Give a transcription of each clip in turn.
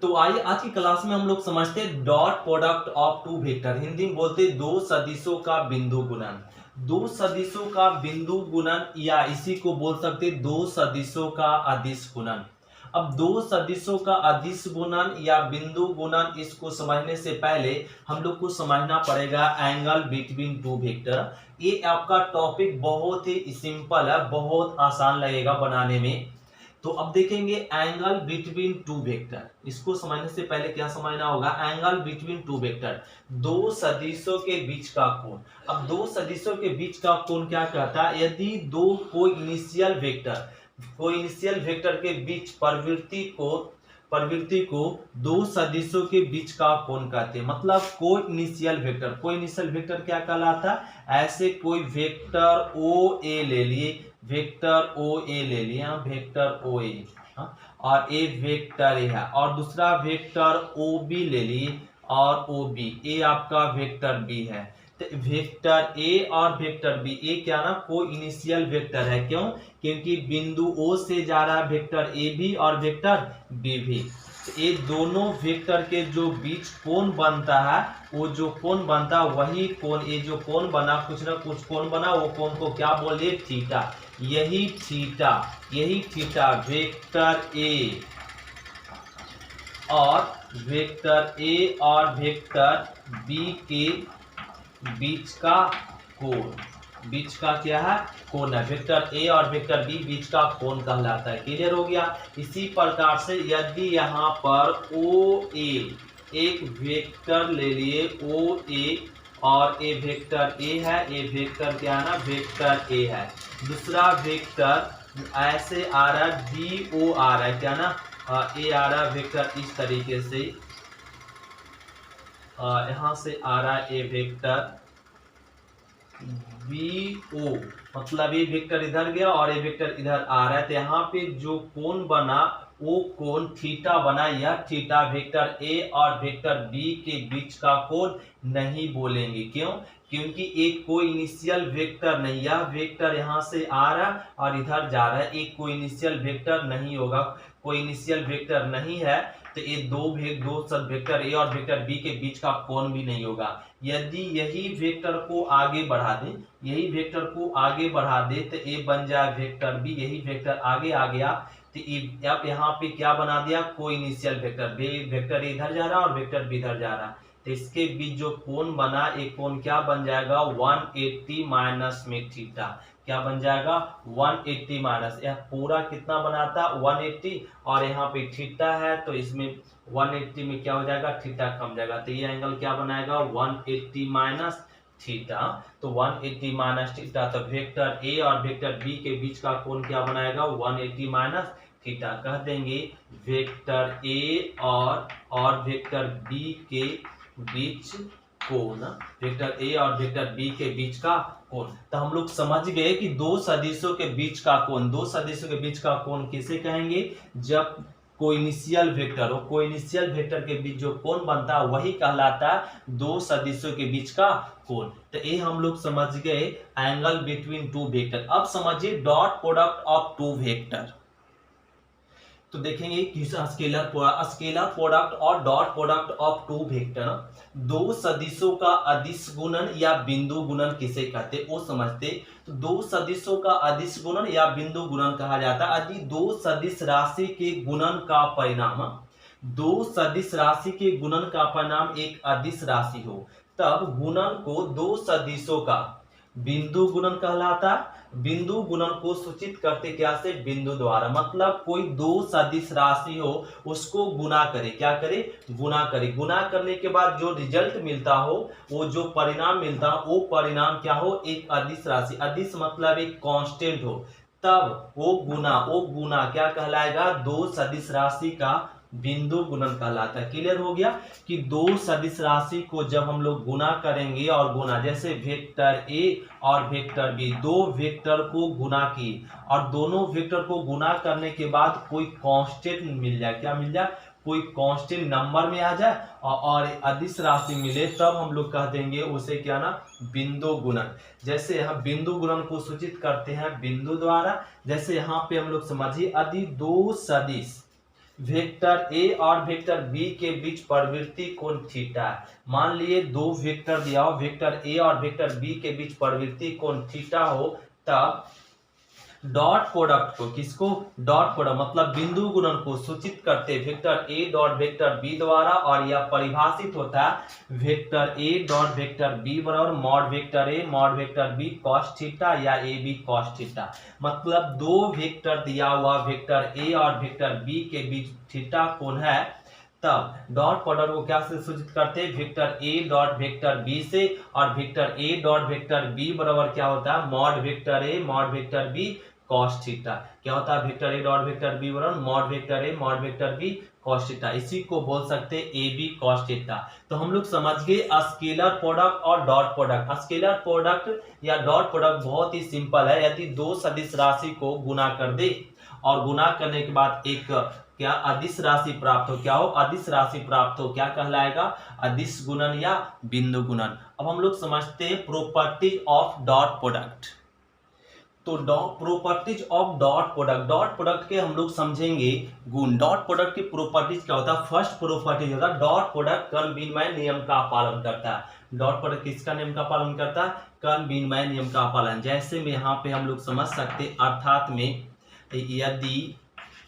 तो आइए आज की क्लास में हम लोग समझते हैं dot product of two vector. Hindi में बोलते हैं दो सदिशों का बिंदु गुणन। दो सदिशों का बिंदु गुणन या इसी को बोल सकते हैं दो सदिशों का अदिश गुणन। अब दो सदिशों का अदिश गुणन या बिंदु गुणन, इसको समझने से पहले हम लोग को समझना पड़ेगा एंगल बिटवीन टू वेक्टर। ये आपका टॉपिक बहुत ही सिंपल है, बहुत आसान लगेगा बनाने में। तो अब देखेंगे एंगल बिटवीन टू वेक्टर। इसको समझने से पहले क्या समझना होगा, एंगल बिटवीन टू वेक्टर, दो सदिशों के बीच का कोण। अब दो सदिशों के बीच का कोण क्या कहता है, यदि दो कोई इनिशियल वेक्टर के बीच प्रवृत्ति को दो सदिशों के बीच का कोण कहते हैं। मतलब कोई इनिशियल वेक्टर क्या कहलाता है, ऐसे कोई वेक्टर ओ ए ले लिए, वेक्टर ओ ए, और ए वेक्टर ए है, और दूसरा वेक्टर ओ बी ले लिए, और ओ बी ए आपका वेक्टर बी है। तो वेक्टर ए और वेक्टर बी, ए क्या ना कोई इनिशियल वेक्टर है। क्यों? क्योंकि बिंदु ओ से जा रहा है वेक्टर ए भी और वेक्टर बी भी। तो ये दोनों वेक्टर के जो बीच कोण बनता है, वो जो कोण बनता है वही कोण, ये जो कोण बना, कुछ ना कुछ कोण बना, वो कोण को क्या बोलिए, थीटा। यही थीटा वेक्टर ए और वेक्टर बी के बीच का कोण, बीच का क्या है, कोण है। वेक्टर ए और वेक्टर बी बीच का कोण कहलाता है। क्लियर हो गया। इसी प्रकार से यदि यहाँ पर ओ ए, एक वेक्टर ले लिए ओ ए, और ए वेक्टर ए है, ए वेक्टर क्या है ना, वेक्टर ए है। दूसरा वेक्टर ऐसे आ रहा है, डी ओ आ रहा है, क्या ना, ए आ रहा है वेक्टर इस तरीके से, यहां से आ रहा है ए वेक्टर बी ओ, मतलब ये वेक्टर इधर गया और ये वेक्टर इधर आ रहा है। तो यहाँ पे जो कोण बना वो कोण थीटा बना। यह थीटा वेक्टर ए और वेक्टर बी के बीच का कोण नहीं बोलेंगे। क्यों? क्योंकि एक कोई इनिशियल वेक्टर नहीं, यह वेक्टर यहाँ से आ रहा है और इधर जा रहा है, एक कोई इनिशियल वेक्टर नहीं होगा। कोई इनिशियल वेक्टर नहीं है तो ये दो सब वेक्टर ए और वेक्टर बी के बीच का कोण भी नहीं होगा। यदि यही वेक्टर को आगे बढ़ा दे, तो ए बन जाए वेक्टर बी, यही वेक्टर आगे आ गया तो अब यहाँ पे क्या बना दिया, कोई इनिशियल वेक्टर, वेक्टर इधर जा रहा है और वेक्टर बी इधर जा रहा है। तो इसके बीच जो कोण बना, एक कोण क्या बन जाएगा, 180 माइनस में थीटा। क्या बन जाएगा, 180 माइनस, यह पूरा कितना बनाता, 180, और यहाँ पे थीटा है तो इसमें 180 में क्या हो जाएगा, थीटा कम जाएगा। तो ये एंगल क्या बनाएगा, 180 माइनस थीटा। तो 180 माइनस थीटा, तो वेक्टर ए और वेक्टर बी के बीच का कोण क्या बनाएगा, 180 माइनस थीटा। कह देंगे वेक्टर ए और वेक्टर बी के बीच कोण, वेक्टर ए और वेक्टर बी के बीच का कोण। तो हम लोग समझ गए कि दो सदिशों के बीच का कोण, दो सदिशों के बीच का कोण किसे कहेंगे, जब कोई इनिशियल वेक्टर हो, कोई इनिशियल वेक्टर के बीच जो कोण बनता है वही कहलाता है दो सदिशों के बीच का कोण। तो ये हम लोग समझ गए एंगल बिटवीन टू वेक्टर। अब समझिए dot product of two vector. तो देखेंगे कि स्केलर प्रोडक्ट और dot product of two vector, दो सदिशों का अदिश गुणन या बिंदु गुणन किसे कहते वो समझते। तो दो सदिशों का अदिश गुणन या बिंदु गुणन कहा जाता है यदि दो सदिश राशि के गुणन का परिणाम, दो सदिश राशि के गुणन का परिणाम एक अदिश राशि हो, तब गुणन को दो सदिशों का बिंदु गुणन कहलाता। बिंदु गुणन को सूचित करते क्या से, बिंदु द्वारा। मतलब कोई दो सदिश राशि हो उसको गुणा करे, क्या करे, गुणा करे। गुणा करने के बाद जो रिजल्ट मिलता हो, वो जो परिणाम मिलता हो, वो परिणाम क्या हो, एक अदिश राशि। अदिश मतलब एक कांस्टेंट हो, तब वो गुणा क्या कहलाएगा, दो सदिश राशि का बिंदु गुणन कहलाता है। क्लियर हो गया कि दो सदिश राशि को जब हम लोग गुणा करेंगे, और गुणा जैसे वेक्टर ए और वेक्टर बी, दो वेक्टर को गुणा किए और दोनों वेक्टर को गुणा करने के बाद कोई कांस्टेंट मिल जाए, क्या मिल जाए, कोई कांस्टेंट नंबर में आ जाए और अदिश राशि मिले, तब हम लोग कह देंगे उसे क्या ना, बिंदु गुणन। जैसे हम बिंदु गुणन को सूचित करते हैं बिंदु द्वारा। जैसे यहाँ पे हम लोग समझिए यदि दो सदिश वेक्टर ए और वेक्टर बी के बीच प्रवृत्ति कोण थीटा है। मान लिए दो वेक्टर दिया हो, वेक्टर ए और वेक्टर बी के बीच प्रवृत्ति कोण थीटा हो, तब डॉट प्रोडक्ट को, किसको, डॉट प्रोडक्ट मतलब बिंदु गुणन को सूचित करते vector A dot vector B द्वारा, और यह परिभाषित होता है vector A dot vector B बराबर mod vector A mod vector B cos theta या ए बी कॉस थीटा। मतलब दो वेक्टर दिया हुआ वेक्टर ए और वेक्टर बी के बीच थीटा कोण है, तब डॉट प्रोडक्ट को क्या से सूचित करते हैं, vector A dot vector B से, और vector A dot vector B बराबर क्या होता है, mod vector A mod vector B cos theta. क्या होता है, vector A dot vector B बराबर mod vector A mod vector B cos theta. इसी को बोल सकते हैं ए बी कॉस थीटा। तो हम लोग समझ गए स्केलर प्रोडक्ट और डॉट प्रोडक्ट। स्केलर प्रोडक्ट या डॉट प्रोडक्ट बहुत ही सिंपल है। यदि दो सदिश राशि को गुना कर दे और गुना करने के बाद एक क्या अदिश राशि प्राप्त हो, क्या हो, अदिश राशि प्राप्त हो, क्या कहलाएगा, अदिश गुणन या बिंदु गुणन। अब हम लोग समझते हैं प्रॉपर्टीज ऑफ डॉट प्रोडक्ट। तो properties of dot product, dot product के हम लोग समझेंगे गुण। डॉट प्रोडक्ट की प्रॉपर्टीज क्या होता है, फर्स्ट प्रॉपर्टीज होता है डॉट प्रोडक्ट कर्ण विनिमय नियम का पालन करता है। डॉट प्रोडक्ट किसका नियम का पालन करता है, कर्ण विनिमय नियम का पालन। जैसे में यहाँ पे हम लोग समझ सकते, अर्थात में यदि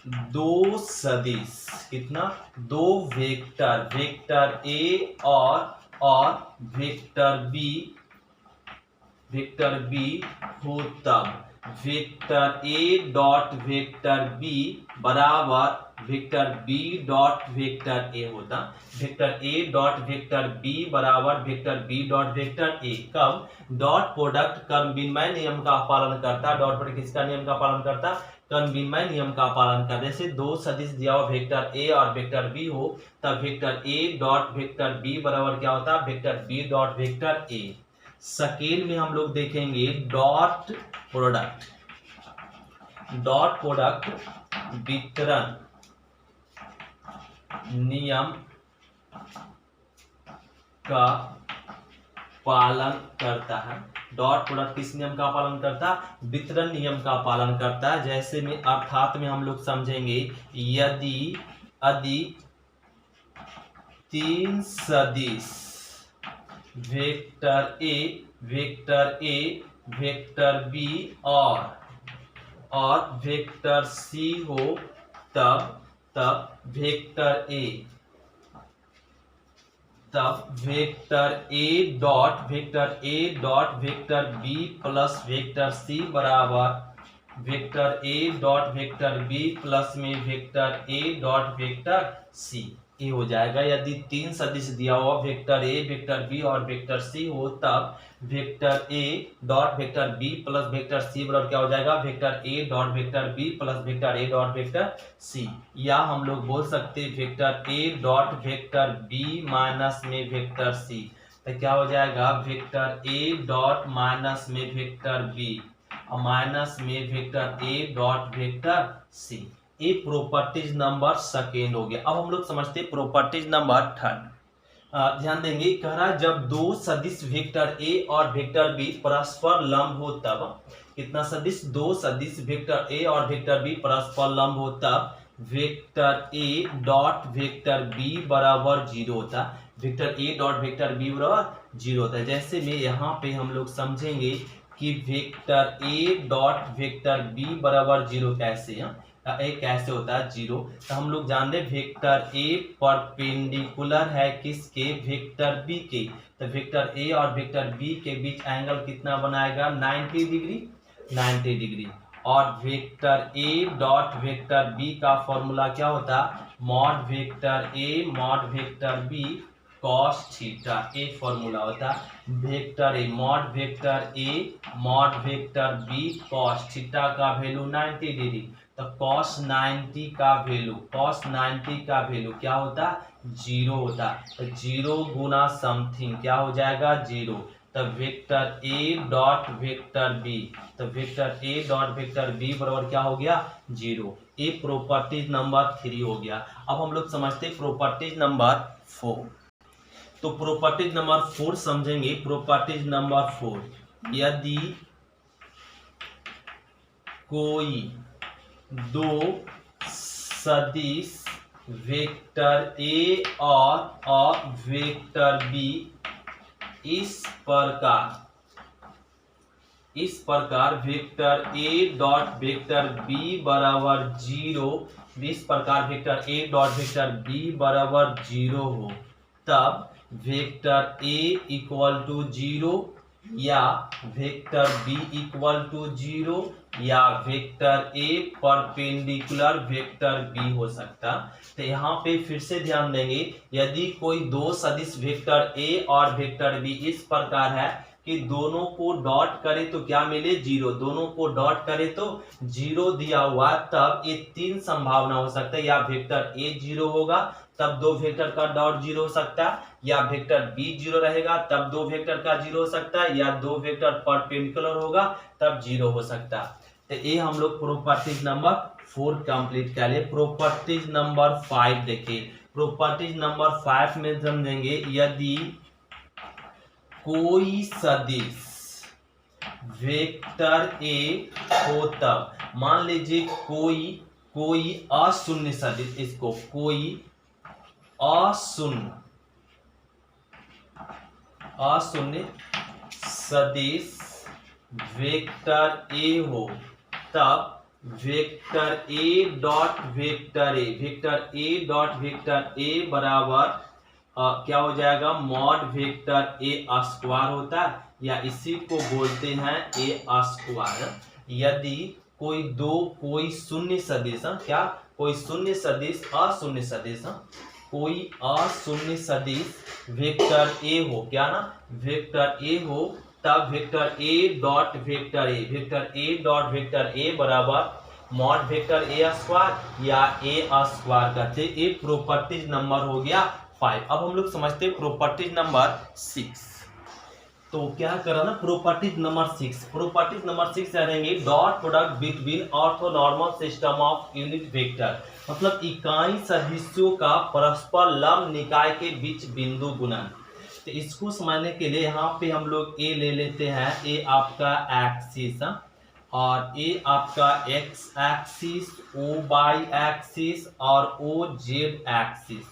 दो सदिश, कितना, दो वेक्टर, वेक्टर ए और वेक्टर बी हो, तब vector A dot vector B बराबर vector B dot vector A होता। Vector A dot vector B बराबर vector B dot vector A. कब, डॉट प्रोडक्ट कर्ण विनिमय नियम का पालन करता है। डॉट प्रोडक्ट किसका नियम का पालन करता है, कर्ण विनिमय नियम का पालन करता है। जैसे दो सदिश दिया हो वेक्टर ए और वेक्टर बी हो, तब vector A dot vector B बराबर क्या होता है, vector B dot vector A. Second में हम लोग देखेंगे डॉट प्रोडक्ट। डॉट प्रोडक्ट वितरण नियम का पालन करता है। डॉट प्रोडक्ट किस नियम का पालन करता है, वितरण नियम का पालन करता है। जैसे में अर्थात में हम लोग समझेंगे, यदि तीन सदिश वेक्टर ए वेक्टर बी और वेक्टर सी हो, तब vector A dot vector B plus vector C बराबर vector A dot vector B plus में vector A dot vector C, ये हो जाएगा। यदि तीन सदिश दिया हुआ वेक्टर ए वेक्टर बी और वेक्टर सी हो, तब vector A dot vector B plus vector C बराबर क्या हो जाएगा, vector A dot vector B plus vector A dot vector C. या हम लोग बोल सकते हैं vector A dot vector B minus में वेक्टर सी। तो क्या हो जाएगा, वेक्टर ए डॉट माइनस में वेक्टर बी और माइनस में vector A dot vector C. ये प्रॉपर्टीज नंबर सेकेंड हो गया। अब हम लोग समझते हैं प्रॉपर्टीज नंबर थर्ड। ध्यान देंगे, कह रहा है जब दो सदिश वेक्टर ए और वेक्टर बी परस्पर लंब हो, तब कितना सदिश, दो सदिश वेक्टर ए और वेक्टर बी परस्पर लंब हो, तब vector A dot vector B बराबर 0 होता है। Vector A dot vector B बराबर 0 होता है। जैसे में यहाँ पे हम लोग समझेंगे कि vector A dot vector B बराबर 0 कैसे है, कैसे होता है 0। तो हम लोग जानते हैं वेक्टर ए परपेंडिकुलर है किसके, वेक्टर बी के। तो वेक्टर ए और वेक्टर बी के बीच एंगल कितना बनाएगा, 90 डिग्री। और vector A dot vector B का फॉर्मूला क्या होता है, mod vector A mod vector B cos theta, एक फॉर्मूला होता है। Vector A mod vector B cos theta का वैल्यू 90 डिग्री। तो cos 90 का वैल्यू क्या होता है, 0 होता है। तो 0 गुना समथिंग क्या हो जाएगा, 0। तो vector A dot vector B, तो vector A dot vector B बराबर क्या हो गया, 0। ये प्रॉपर्टीज नंबर 3 हो गया। अब हम लोग समझते हैं प्रॉपर्टीज नंबर 4। तो प्रॉपर्टीज नंबर 4 समझेंगे। प्रॉपर्टीज नंबर 4, यदि कोई दो सदिश वेक्टर ए और वेक्टर बी इस प्रकार vector A dot vector B बराबर 0, इस प्रकार vector A dot vector B बराबर 0 हो, तब वेक्टर ए इक्वल टू 0 या वेक्टर बी इक्वल टू 0 या vector A perpendicular vector B हो सकता। तो यहाँ पे फिर से ध्यान देंगे, यदि कोई दो सदिश वेक्टर ए और वेक्टर बी इस प्रकार है कि दोनों को डॉट करे तो क्या मिले 0, दोनों को डॉट करे तो 0 दिया हुआ, तब ये तीन संभावना हो सकता है, या वेक्टर ए 0 होगा तब दो वेक्टर का डॉट 0 हो सकता है, या वेक्टर बी 0 रहेगा तब दो वेक्टर का 0 हो सकता है, या दो वेक्टर परपेंडिकुलर होगा तब 0 हो सकता है। तो ये हम लोग प्रॉपर्टीज नंबर 4 कंप्लीट कर लिए। प्रॉपर्टीज नंबर 5 देखिए। प्रॉपर्टीज नंबर 5 में समझेंगे, यदि कोई सदिश वेक्टर ए हो तब, मान लीजिए कोई अशून्य सदिश, इसको कोई अशून्य सदिश वेक्टर ए हो, तब वेक्टर ए डॉट वेक्टर ए बराबर क्या हो जाएगा, मॉड वेक्टर ए स्क्वायर होता है, या इसी को बोलते हैं ए स्क्वायर। यदि कोई शून्य सदिश, क्या कोई शून्य सदिश अशून्य सदिश, कोई अशून्य सदिश वेक्टर ए हो, क्या ना वेक्टर ए हो, तब वेक्टर ए डॉट वेक्टर ए बराबर मॉड वेक्टर ए स्क्वायर या ए स्क्वायर कहते। ये प्रॉपर्टीज नंबर हो गया 5। अब हम लोग समझते हैं प्रॉपर्टीज नंबर 6। तो क्या करा ना, प्रॉपर्टीज नंबर 6 रहेंगे dot product between orthonormal system of unit vector, मतलब इकाई सदिशों का परस्पर लंब निकाय के बीच बिंदु गुणन। तो इसको समझने के लिए यहाँ पे हम लोग ए ले लेते हैं, ए आपका एक्सिस और ए आपका X axis, O Y axis और O Z axis.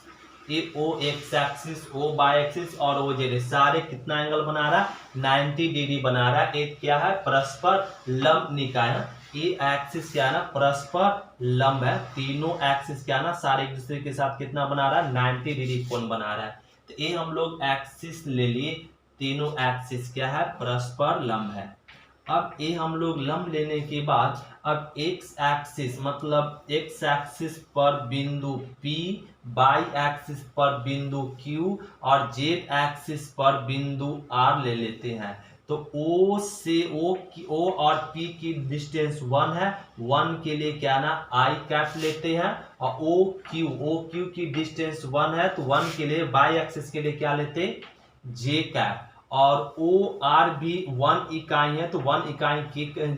A O X axis, O Y axis और ओ जेड, सारे कितना एंगल बना रहा है 90 डिग्री बना रहा है। एक क्या है, परस्पर लंब निकाय है। ए एक्सिस क्या है ना, परस्पर लंब है। तीनों एक्सिस क्या है ना, सारे एक दूसरे के साथ कितना बना रहा है 90 डिग्री कोण बना रहा है। तो ये हम लोग एक्सिस ले लिए, तीनों एक्सिस क्या है, परस्पर लंब है। अब ये हम लोग लंब लेने के बाद अब एक्स एक्सिस मतलब एक्स एक्सिस पर बिंदु P, वाई एक्सिस पर बिंदु Q और जेड एक्सिस पर बिंदु R ले लेते हैं। तो O से O और P की डिस्टेंस 1 है, 1 के लिए क्या ना I कैप लेते हैं, और OQ की डिस्टेंस 1 है, तो 1 के लिए वाई एक्सिस के लिए क्या लेते हैं J कैप, और ओ आर भी 1 इकाई है, तो 1 इकाई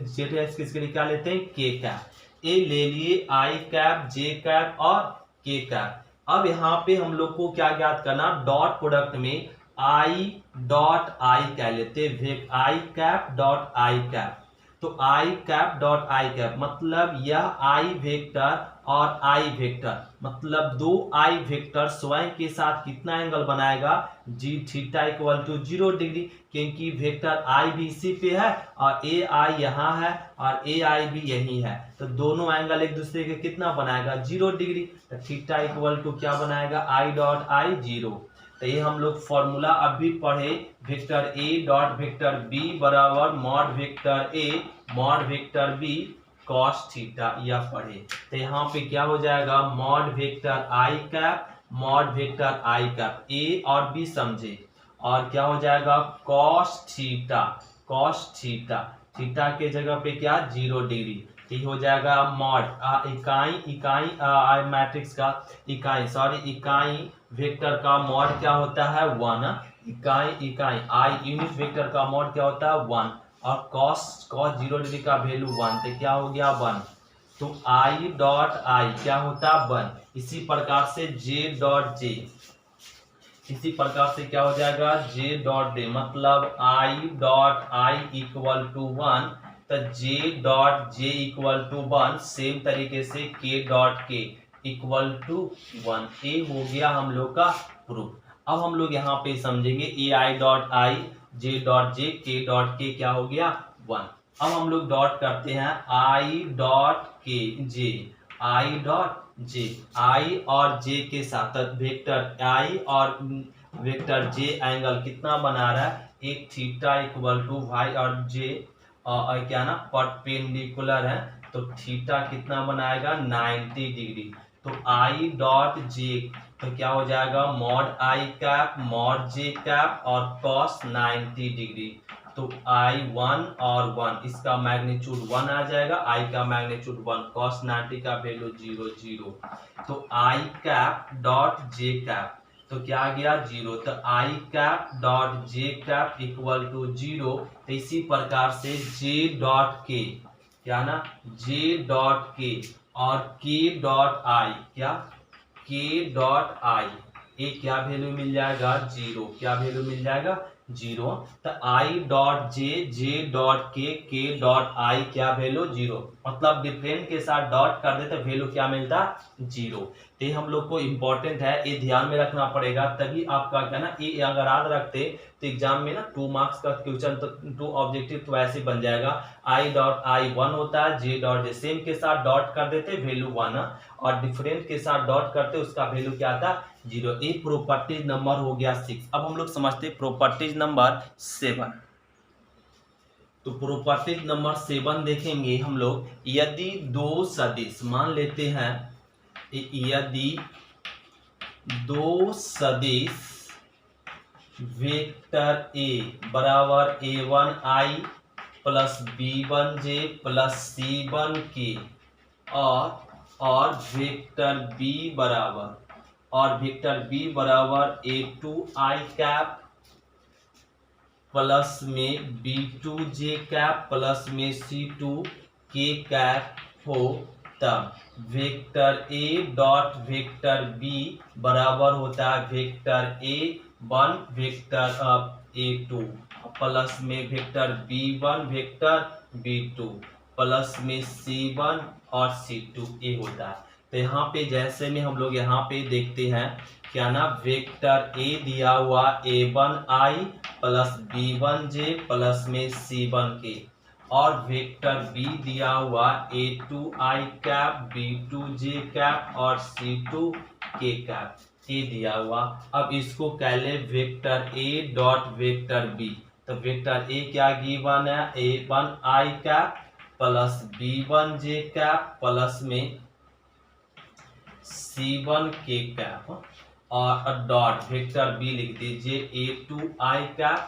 जेड एक्सिस के लिए क्या लेते हैं के कैप। ए ले लिए आई कैप, जे कैप और के कैप। अब यहाँ पे हम लोग को क्या ज्ञात करना, डॉट प्रोडक्ट में आई डॉट आई क्या लेते हैं, आई कैप डॉट आई कैप। तो I cap dot I cap मतलब यह आई वेक्टर और आई वेक्टर, मतलब दो आई वेक्टर स्वयं के साथ कितना एंगल बनाएगा, जी थीटा इक्वल टू 0 डिग्री, क्योंकि वेक्टर आई भी इसी पे है और ए आई यहाँ है और ए आई भी यही है, तो दोनों एंगल एक दूसरे के कितना बनाएगा 0 डिग्री। तो थीटा इक्वल टू क्या बनाएगा आई डॉट आई 0। तो ये हम लोग फॉर्मूला अभी पढ़े, vector A dot vector B बराबर mod vector A mod vector B cos theta, यह पढ़े। तो यहाँ पे क्या हो जाएगा, mod vector I cap mod vector I cap, A और बी समझे, और क्या हो जाएगा कॉस थीटा, थीटा के जगह पे क्या 0 डिग्री, ये हो जाएगा मॉड इकाई मैट्रिक्स का इकाई वेक्टर का मॉड क्या होता है 1, इकाई आई यूनिट वेक्टर का मॉड क्या होता है 1, और cos 0 डिग्री का वैल्यू 1, तो क्या हो गया 1, तो आई डॉट आई क्या होता है 1। इसी प्रकार से j डॉट जे, इसी प्रकार से क्या हो जाएगा j डॉट जे, मतलब i dot i equal to 1, तो j dot j equal to 1। Same तरीके से k dot k equal to 1। ए हो गया हम लोग का प्रूफ। अब हम लोग यहाँ पे समझेंगे ए आई डॉट आई जे डॉट जे के डॉट के क्या हो गया 1। अब हम लोग डॉट करते हैं आई डॉट के जे, आई डॉट जे, आई और जे के साथ वेक्टर आई और वेक्टर जे एंगल कितना बना रहा है, एक थीटा इक्वल टू वाई और जे क्या ना परपेंडिकुलर है, तो थीटा कितना बनाएगा 90 डिग्री। तो आई डॉट जे तो क्या हो जाएगा मॉड आई कैप मॉड जे कैप और कॉस 90 डिग्री। तो आई 1 और 1 इसका मैग्नीट्यूड 1 आ जाएगा, आई का मैग्नीट्यूड 1, कॉस 90 का वैल्यू 0 0। तो I cap dot J cap तो क्या आ गया 0। तो I cap dot J cap equal to 0। तो इसी प्रकार से जे डॉट के क्या ना जे डॉट के और के डॉट आई क्या के डॉट आई ये क्या वैल्यू मिल जाएगा 0। क्या वैल्यू मिल जाएगा 0। तो I dot J J dot के डॉट आई क्या वैल्यू 0, मतलब डिफरेंट के साथ डॉट कर दे तो वैल्यू क्या मिलता 0। तो ये हम लोग को इम्पोर्टेंट है, ये ध्यान में रखना पड़ेगा, तभी आपका क्या ना ये अगर याद रखते तो एग्जाम में ना 2 मार्क्स का क्वेश्चन तो 2 ऑब्जेक्टिव तो ऐसे बन जाएगा। आई डॉट आई 1 होता है, जे डॉट जे सेम के साथ डॉट कर देते वैल्यू 1 और डिफरेंट के साथ डॉट करते उसका वैल्यू क्या आता 0। ये प्रॉपर्टीज नंबर हो गया 6। अब हम लोग समझते प्रॉपर्टीज नंबर 7। तो प्रॉपर्टीज नंबर 7 देखेंगे हम लोग। यदि दो सदिश मान लेते हैं, यदि दो सदिश वेक्टर ए बराबर a1i plus b1j plus c1k और वेक्टर b बराबर a2i कैप प्लस में b2j कैप प्लस में c2k कैप हो, तब vector a dot vector b बराबर होता है vector a1 vector a2 plus में vector b1 vector b2 plus में c1 और c2 ये होता है। तो यहाँ पे जैसे में हम लोग यहाँ पे देखते हैं क्या ना वेक्टर a दिया हुआ a1i प्लस b1j प्लस में c1k और वेक्टर b दिया हुआ a2i कैप b2j कैप और c2k कैप ये दिया हुआ। अब इसको कह ले vector a dot vector b। तो वेक्टर a क्या गिवन है a1i cap plus b1j cap plus में c1k कैप और डॉट वेक्टर b लिख दीजिए a2i कैप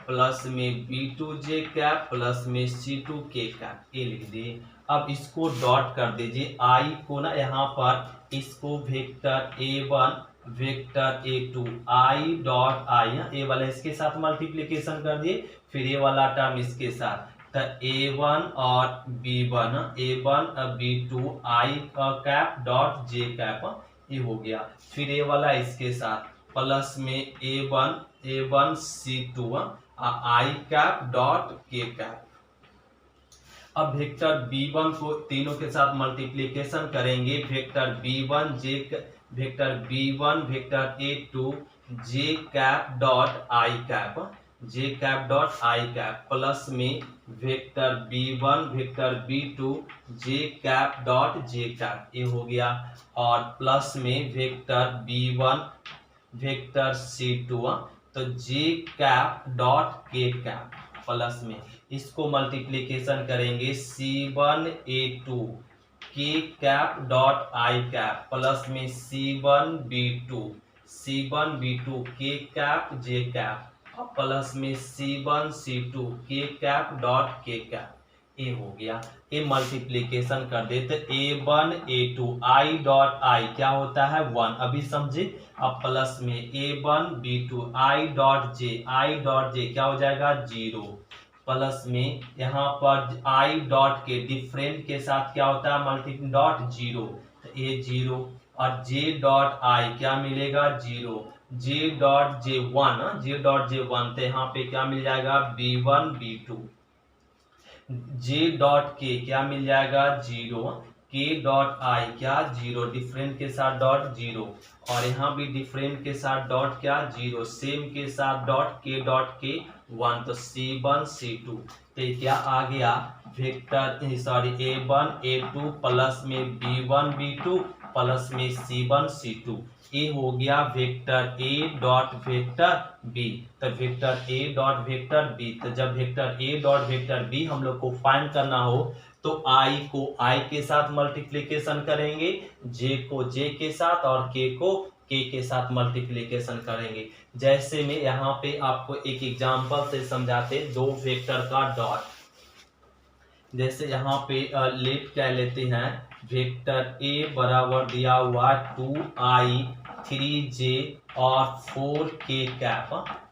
प्लस में b2j कैप प्लस में c2k कैप ये लिख दिए। अब इसको डॉट कर दीजिए, i को ना यहाँ पर इसको vector a1 vector a2 i dot i ए वाला इसके साथ मल्टीप्लिकेशन कर दिए, फिर ये वाला टर्म इसके साथ, तो a1 और b1 a1 b2 i cap dot j cap ये हो गया, फिर ये वाला इसके साथ प्लस में a1 c2 i cap dot k cap. अब वेक्टर b1 को तीनों के साथ मल्टीप्लिकेशन करेंगे, vector b1 vector a2 j cap dot i cap j cap dot i cap plus में vector b1 vector b2 j cap dot j cap ये हो गया, और प्लस में वेक्टर b1 वेक्टर c2 तो j cap dot k cap plus में इसको multiplication करेंगे c1a2 k cap dot i cap plus में c1b2 k cap j cap plus में c1c2 k cap dot k cap A हो गया। ए multiplication कर देते a1 a2 i dot i क्या होता है 1 अभी समझे, अब प्लस में a1 b2 i dot j क्या हो जाएगा 0 प्लस में यहाँ पर i डॉट के डिफरेंट के साथ क्या होता है मल्टीप्ली डॉट 0 तो ये 0 और j डॉट i क्या मिलेगा 0 j डॉट j1 तो यहाँ पे क्या मिल जाएगा b1 b2 j dot k क्या मिल जाएगा 0 k डॉट आई क्या 0, डिफरेंट के साथ डॉट 0, और यहाँ भी डिफरेंट के साथ डॉट क्या 0, सेम के साथ डॉट k 1, तो C1 C2, तो क्या आ गया vector sorry A1 A2 plus में B1 B2 प्लस में C1 C2, ये हो गया vector A dot vector B। तो vector A dot vector B, तो जब vector A dot vector B हम लोग को फाइंड करना हो तो I को I के साथ मल्टीप्लिकेशन करेंगे, J को J के साथ और K को K के साथ मल्टीप्लिकेशन करेंगे। जैसे में यहाँ पे आपको एक एग्जांपल से समझाते, दो वेक्टर का डॉट, जैसे यहाँ पे लेट क्या लेते हैं, वेक्टर A बराबर दिया हुआ 2i 3j और 4k कैप,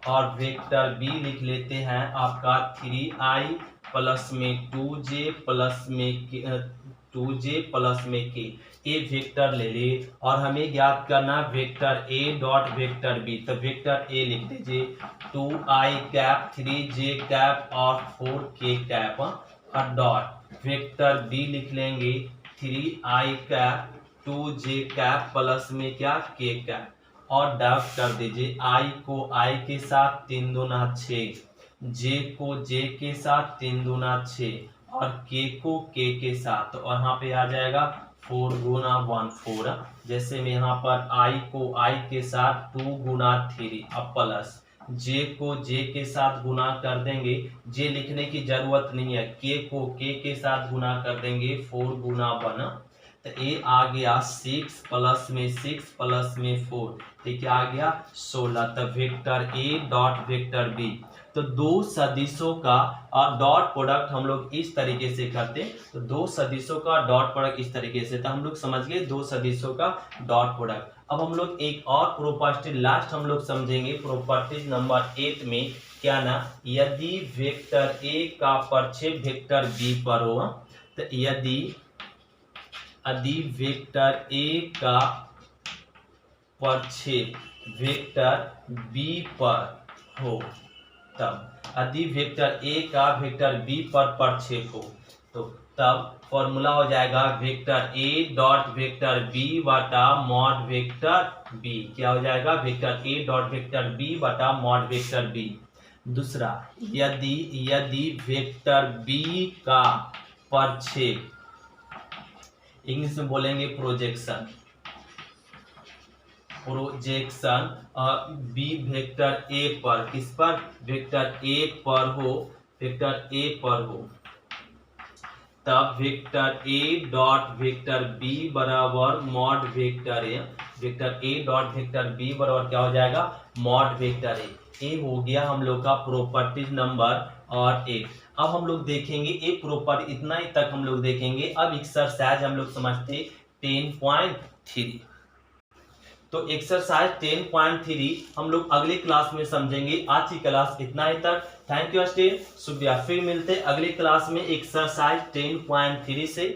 और वेक्टर B लिख लेते हैं आपका 3i प्लस में 2j प्लस में 2j प्लस में k, ये वेक्टर ले लिए और हमें ज्ञात करना vector A dot vector B। तो वेक्टर A लिख दीजिए 2i कैप 3j कैप और 4k कैप, और डॉट वेक्टर B लिख लेंगे 3i cap 2j cap plus में क्या k कैप, और डॉट कर दीजिए i को i के साथ 3 दूना 6, j को j के साथ 3 दूना 6 और k को k के साथ, और यहाँ पे आ जाएगा 4 गुना 1 4। जैसे में यहाँ पर i को i के साथ 2 गुना 3 अब प्लस j को j के साथ गुना कर देंगे, j लिखने की जरूरत नहीं है, k को k के साथ गुना कर देंगे 4 गुना 1, तो ये आ गया 6 प्लस में 6 प्लस में 4, तो क्या आ गया 16। तो vector A dot vector B, तो दो सदिशों का डॉट प्रोडक्ट हम लोग इस तरीके से करते, तो दो सदिशों का डॉट प्रोडक्ट इस तरीके से, तो हम लोग समझ गए दो सदिशों का डॉट प्रोडक्ट। अब हम लोग एक और प्रॉपर्टी लास्ट हम लोग समझेंगे, प्रॉपर्टी नंबर 8 में क्या ना, यदि वेक्टर A का प्रक्षेप वेक्टर B पर हो, तो यदि वेक्टर A का प्रक्षेप वेक्टर B पर हो, तब यदि वेक्टर A का वेक्टर B पर प्रक्षेप हो, तो तब फॉर्मूला हो जाएगा vector A dot vector B बटा मॉड वेक्टर B। क्या हो जाएगा vector A dot vector B बटा मॉड वेक्टर B। दूसरा, यदि वेक्टर B का प्रक्षेप, इंग्लिश में बोलेंगे प्रोजेक्शन B वेक्टर A पर, किस पर, वेक्टर A पर हो, तब vector A dot vector B बराबर mod vector A, vector A dot vector B बराबर क्या हो जाएगा मॉड वेक्टर A। ये हो गया हम लोग का प्रॉपर्टी नंबर और 1। अब हम लोग देखेंगे ये प्रॉपर्टी, इतना ही तक हम लोग देखेंगे। अब एक्सरसाइज हम लोग समझते 10.3, तो एक्सरसाइज 10.3 हम लोग अगली क्लास में समझेंगे। आज की क्लास इतना ही तक। थैंक यू स्टूडेंट, शुक्रिया। फिर मिलते अगली क्लास में एक्सरसाइज 10.3 से।